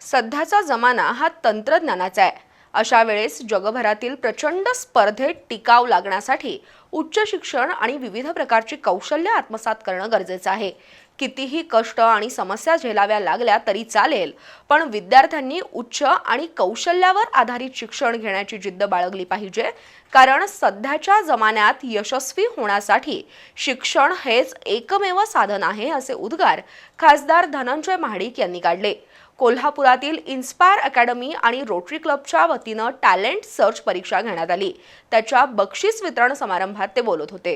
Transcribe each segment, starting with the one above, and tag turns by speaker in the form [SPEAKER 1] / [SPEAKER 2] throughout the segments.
[SPEAKER 1] सध्याचा जमाना हा तंत्रज्ञानाचा आहे। अशा वेळेस जगभरातील प्रचंड स्पर्धेत टिकाव लागण्यासाठी उच्च शिक्षण आणि विविध प्रकारची कौशल्य आत्मसात करणं गरजेचं आहे। कितीही कष्ट आणि समस्या झेलाव्या लागल्या तरी चालेल, पण विद्यार्थ्यांनी उच्च आणि कौशल्यावर आधारित शिक्षण घेण्याची जिद्द बाळगली पाहिजे, कारण सध्याच्या जमान्यात यशस्वी होण्यासाठी शिक्षण हेच एकमेव साधन आहे, असे उद्गार खासदार धनंजय महाडिक यांनी काढले। कोल्हापुरातील इन्स्पायर अकॅडमी आणि रोटरी क्लबच्या वतीनं टॅलेंट सर्च परीक्षा घेण्यात आली। त्याच्या बक्षीस वितरण समारंभात ते बोलत होते।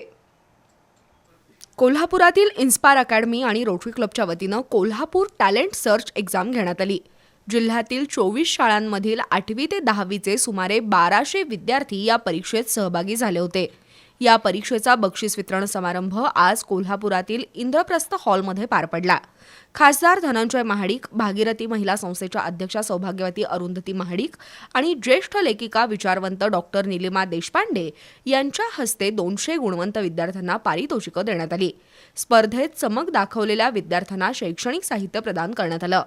[SPEAKER 1] कोल्हापुरातील इन्स्पायर अकॅडमी आणि रोटरी क्लबच्या वतीनं कोल्हापूर टॅलेंट सर्च एक्झाम घेण्यात आली। जिल्ह्यातील 24 शाळांमधील 8वी ते 10वीचे सुमारे 1200 विद्यार्थी या परीक्षेत सहभागी झाले होते। या परीक्षेचा बक्षीस वितरण समारंभ आज कोल्हापुरातील इंद्रप्रस्थ हॉलमध्ये पार पडला। खासदार धनंजय महाडिक, भागीरथी महिला संस्थेच्या अध्यक्षा सौभाग्यवती अरुंधती महाडिक आणि ज्येष्ठ लेखिका विचारवंत डॉक्टर निलिमा देशपांडे यांच्या हस्ते 200 गुणवंत विद्यार्थ्यांना पारितोषिकं देण्यात आली। स्पर्धेत चमक दाखवलेल्या विद्यार्थ्यांना शैक्षणिक साहित्य प्रदान करण्यात आलं।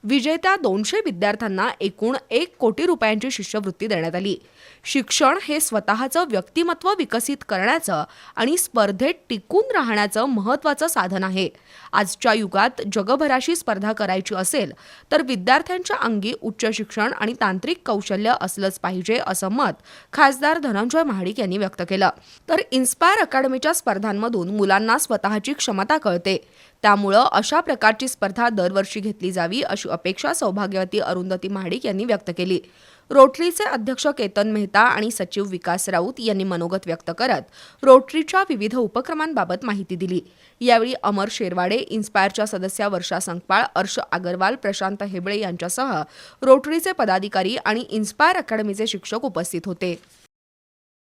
[SPEAKER 1] विजेत्या 200 विद्यार्थ्यांना एकूण 1 कोटी रुपयांची शिष्यवृत्ती देण्यात आली। शिक्षण हे स्वतःचं व्यक्तिमत्व विकसित करण्याचं आणि स्पर्धेत टिकून राहण्याचं महत्त्वाचं साधन आहे। आजच्या युगात जगभराशी स्पर्धा करायची असेल तर विद्यार्थ्यांच्या अंगी उच्च शिक्षण आणि तांत्रिक कौशल्य असलंच पाहिजे, असं मत खासदार धनंजय महाडिक यांनी व्यक्त केलं। तर इन्स्पायर अकॅडमीच्या स्पर्धांमधून मुलांना स्वतःची क्षमता कळते, त्यामुळे अशा प्रकारची स्पर्धा दरवर्षी घेतली जावी अशी अपेक्षा सौभाग्यवती अरुंधती महाडिक यांनी व्यक्त केली। रोटरीचे अध्यक्ष केतन मेहता आणि सचिव विकास राऊत यांनी मनोगत व्यक्त करत रोटरीच्या विविध उपक्रमांबाबत माहिती दिली। यावेळी अमर शेरवाडे, इन्स्पायरच्या सदस्या वर्षा संकपाळ, अर्श अगरवाल, प्रशांत हेबळे यांच्यासह रोटरीचे पदाधिकारी आणि इन्स्पायर अकॅडमीचे शिक्षक उपस्थित होते।